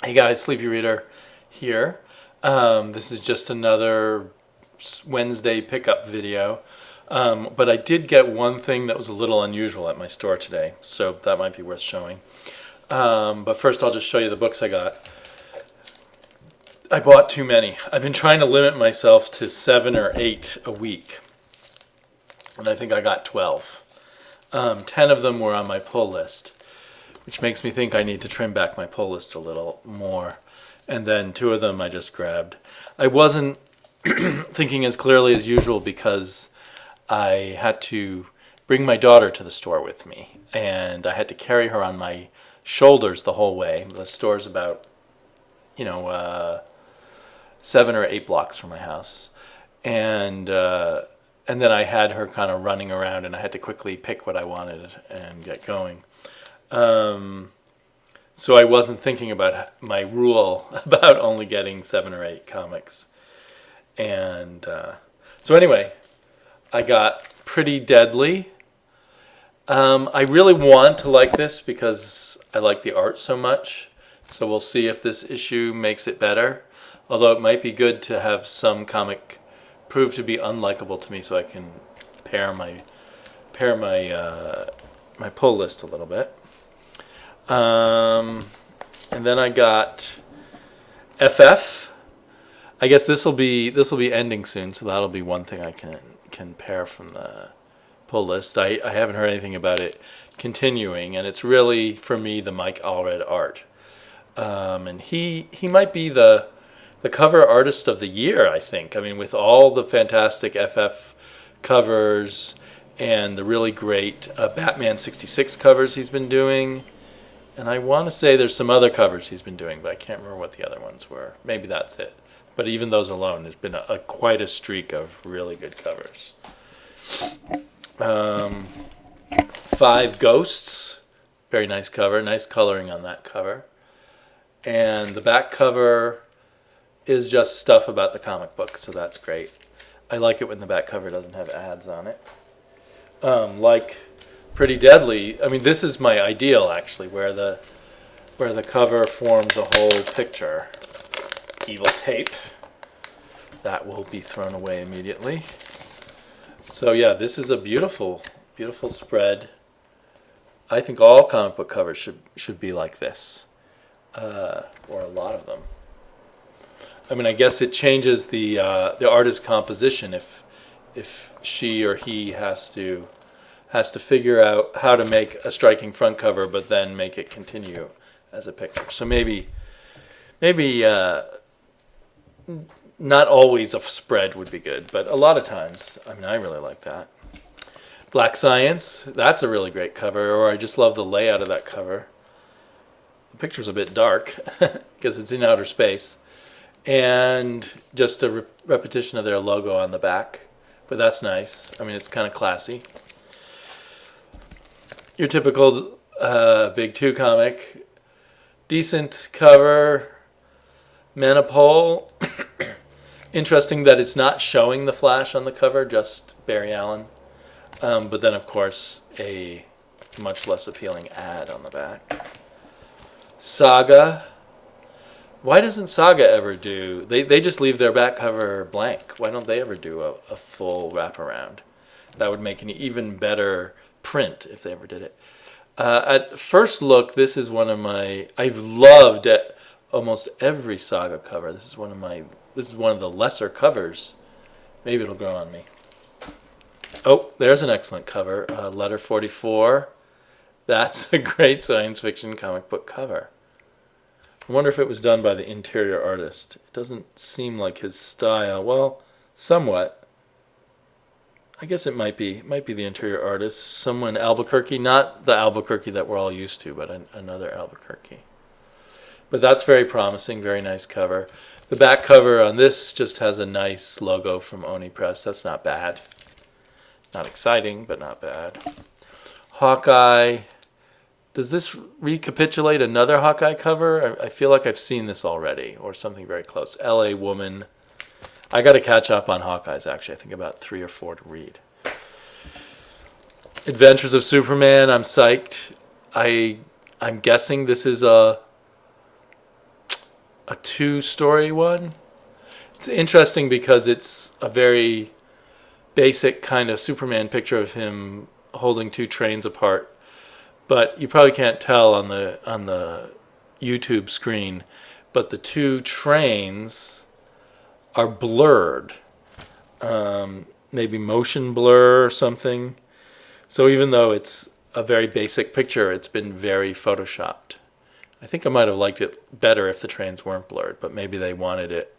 Hey guys, Sleepy Reader here. This is just another Wednesday pickup video. But I did get one thing that was a little unusual at my store today, so that might be worth showing. But first I'll just show you the books I got. I bought too many. I've been trying to limit myself to 7 or 8 a week, and I think I got 12. 10 of them were on my pull list, which makes me think I need to trim back my pull list a little more. And then 2 of them I just grabbed. I wasn't thinking as clearly as usual because I had to bring my daughter to the store with me, and I had to carry her on my shoulders the whole way. The store's about, 7 or 8 blocks from my house. And then I had her kind of running around, and I had to quickly pick what I wanted and get going. So I wasn't thinking about my rule about only getting 7 or 8 comics. And so anyway, I got Pretty Deadly. I really want to like this because I like the art so much. So we'll see if this issue makes it better. Although it might be good to have some comic prove to be unlikable to me so I can pair my pull list a little bit. And then I got FF. I guess this will be ending soon, so that'll be one thing I can pair from the pull list. I haven't heard anything about it continuing, and it's really for me the Mike Allred art. And he might be the cover artist of the year, I think. I mean, with all the fantastic FF covers and the really great Batman 66 covers he's been doing. And I want to say there's some other covers he's been doing, but I can't remember what the other ones were. Maybe that's it. But even those alone, there's been quite a streak of really good covers. 5 Ghosts. Very nice cover. Nice coloring on that cover. And the back cover is just stuff about the comic book, so that's great. I like it when the back cover doesn't have ads on it. Like Pretty Deadly, I mean, this is my ideal, actually, where the cover forms a whole picture. Evil tape. That will be thrown away immediately. So yeah, this is a beautiful, beautiful spread. I think all comic book covers should be like this, or a lot of them. I mean, I guess it changes the artist's composition if she or he has to figure out how to make a striking front cover, but then make it continue as a picture. So maybe not always a spread would be good, but a lot of times. I mean, I really like that. Black Science, that's a really great cover, or I just love the layout of that cover. The picture's a bit dark because it's in outer space, and just a repetition of their logo on the back, but that's nice. I mean, it's kind of classy. Your typical Big 2 comic. Decent cover. Manipole. Interesting that it's not showing the Flash on the cover, just Barry Allen. But then, of course, a much less appealing ad on the back. Saga. Why doesn't Saga ever do... They just leave their back cover blank. Why don't they ever do a full wraparound? That would make an even better print if they ever did it. At first look, this is one of my... I've loved almost every Saga cover. This is one of the lesser covers. Maybe it'll grow on me. Oh, there's an excellent cover. Letter 44. That's a great science fiction comic book cover. I wonder if it was done by the interior artist. It doesn't seem like his style. Well, somewhat. I guess it might be. It might be the interior artist. Someone Albuquerque. Not the Albuquerque that we're all used to, but another Albuquerque. But that's very promising. Very nice cover. The back cover on this just has a nice logo from Oni Press. That's not bad. Not exciting, but not bad. Hawkeye. Does this recapitulate another Hawkeye cover? I feel like I've seen this already, or something very close. L.A. Woman. I got to catch up on Hawkeyes, actually. I think about 3 or 4 to read. Adventures of Superman. I'm psyched. I'm guessing this is a a 2-story one. It's interesting because it's a very basic kind of Superman picture of him holding 2 trains apart, but you probably can't tell on the YouTube screen, but the 2 trains are blurred, maybe motion blur or something. So even though it's a very basic picture, it's been very photoshopped. I think I might have liked it better if the trains weren't blurred, but maybe they wanted it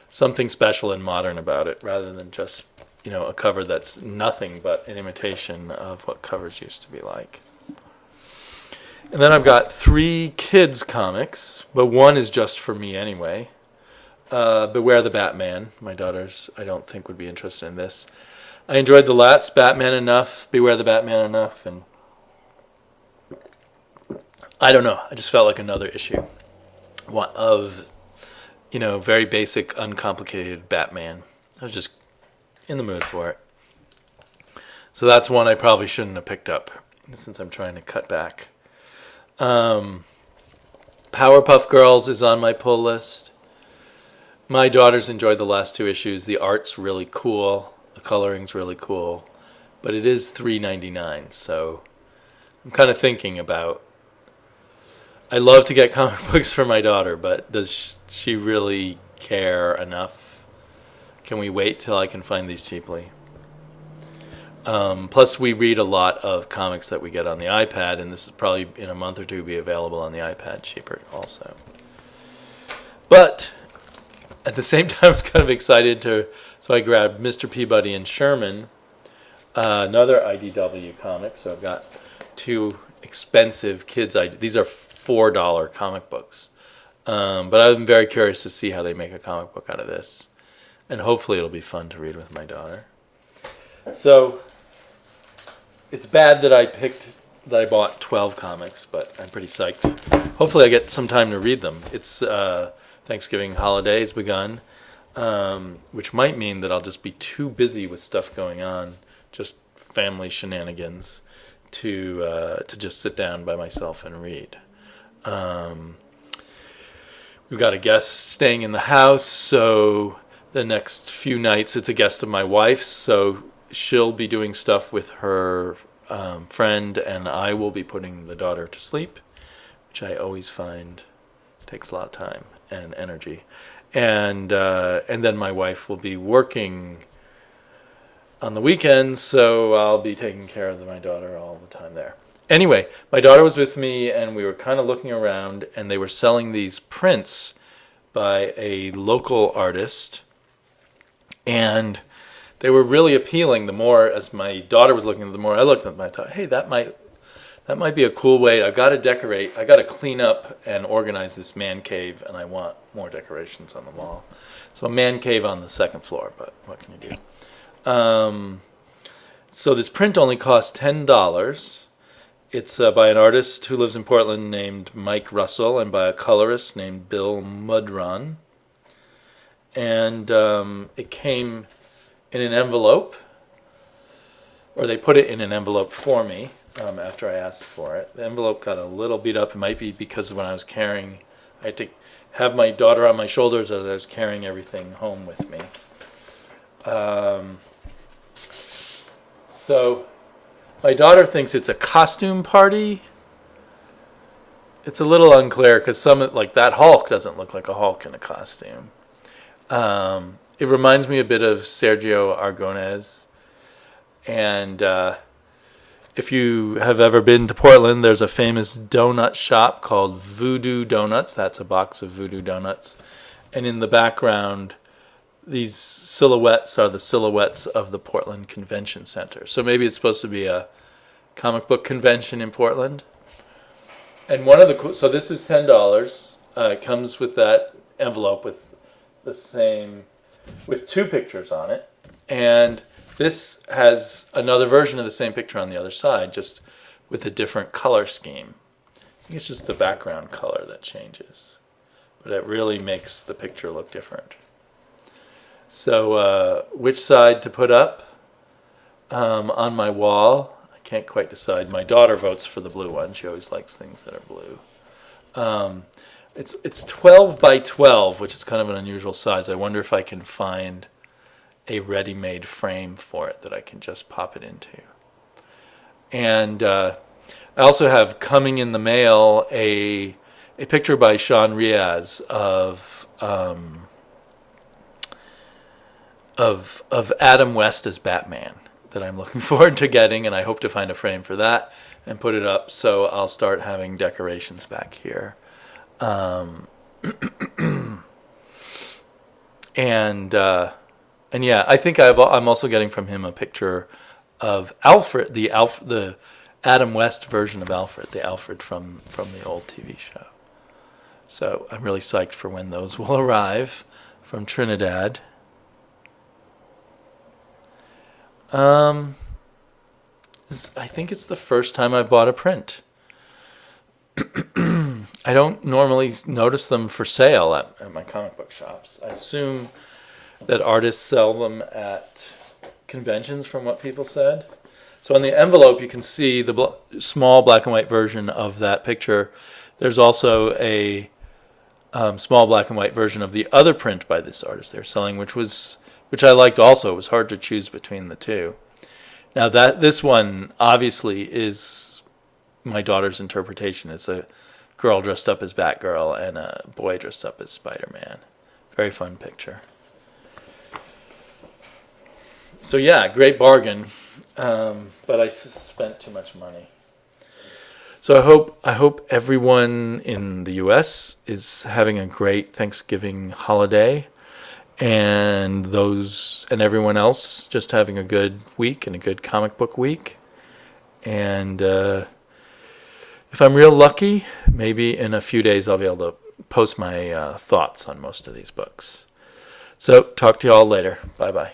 something special and modern about it rather than just, a cover that's nothing but an imitation of what covers used to be like. And then I've got 3 kids comics, but one is just for me anyway. Beware the Batman. My daughters, I don't think, would be interested in this. I enjoyed the last Batman enough, Beware the Batman enough, and I don't know. I just felt like another issue of, very basic, uncomplicated Batman. I was just in the mood for it. So that's one I probably shouldn't have picked up since I'm trying to cut back. Powerpuff Girls is on my pull list. My daughters enjoyed the last 2 issues. The art's really cool. The coloring's really cool. But it is $3.99, so I'm kind of thinking about... I love to get comic books for my daughter, but does she really care enough? Can we wait till I can find these cheaply? Plus, we read a lot of comics that we get on the iPad, and this is probably in a month or 2 be available on the iPad cheaper also. But at the same time, I was kind of excited so I grabbed Mr. Peabody and Sherman, another IDW comic. So I've got 2 expensive kids. These are $4 comic books. But I'm very curious to see how they make a comic book out of this. And hopefully it'll be fun to read with my daughter. So it's bad that I bought 12 comics, but I'm pretty psyched. Hopefully I get some time to read them. It's Thanksgiving holiday has begun, which might mean that I'll just be too busy with stuff going on, just family shenanigans, to just sit down by myself and read. We've got a guest staying in the house, so the next few nights it's a guest of my wife's, so she'll be doing stuff with her friend, and I will be putting the daughter to sleep, which I always find takes a lot of time and energy. And then my wife will be working on the weekends, so I'll be taking care of my daughter all the time there. Anyway, my daughter was with me, and we were kind of looking around, and they were selling these prints by a local artist, and they were really appealing. The more, as my daughter was looking, the more I looked at them, I thought, hey, that might be a cool way. I've got to decorate. I got to clean up and organize this man cave, and I want more decorations on the wall. So a man cave on the 2nd floor, but what can you do? So this print only costs $10. It's by an artist who lives in Portland named Mike Russell and by a colorist named Bill Mudron. And it came in an envelope, or they put it in an envelope for me after I asked for it. The envelope got a little beat up. It might be because when I was carrying, I had to have my daughter on my shoulders as I was carrying everything home with me. So my daughter thinks it's a costume party. It's a little unclear because like that Hulk doesn't look like a Hulk in a costume. It reminds me a bit of Sergio Aragonés. And if you have ever been to Portland, there's a famous donut shop called Voodoo Donuts. That's a box of Voodoo Donuts. And in the background, these silhouettes are the silhouettes of the Portland Convention Center. So maybe it's supposed to be a comic book convention in Portland. And so this is $10. It comes with that envelope with 2 pictures on it. And this has another version of the same picture on the other side, just with a different color scheme. I think it's just the background color that changes. But it really makes the picture look different. So which side to put up on my wall? I can't quite decide. My daughter votes for the blue one. She always likes things that are blue. It's 12 by 12, which is kind of an unusual size. I wonder if I can find a ready-made frame for it that I can just pop it into. And I also have coming in the mail a picture by Sean Riaz of Adam West as Batman that I'm looking forward to getting, and I hope to find a frame for that and put it up. So I'll start having decorations back here. And yeah, I think I'm also getting from him a picture of Alfred, the Adam West version of Alfred, the Alfred from the old TV show. So I'm really psyched for when those will arrive from Trinidad. I think it's the first time I bought a print. I don't normally notice them for sale at my comic book shops. I assume that artists sell them at conventions, from what people said. So on the envelope, you can see the small black and white version of that picture. There's also a small black and white version of the other print by this artist they're selling, which I liked also. It was hard to choose between the two. Now this one obviously is my daughter's interpretation. It's a girl dressed up as Batgirl and a boy dressed up as Spider-Man. Very fun picture. So yeah, great bargain, but I spent too much money. So I hope everyone in the U.S. is having a great Thanksgiving holiday, and everyone else just having a good week and a good comic book week. And if I'm real lucky, maybe in a few days I'll be able to post my thoughts on most of these books. So talk to you all later. Bye-bye.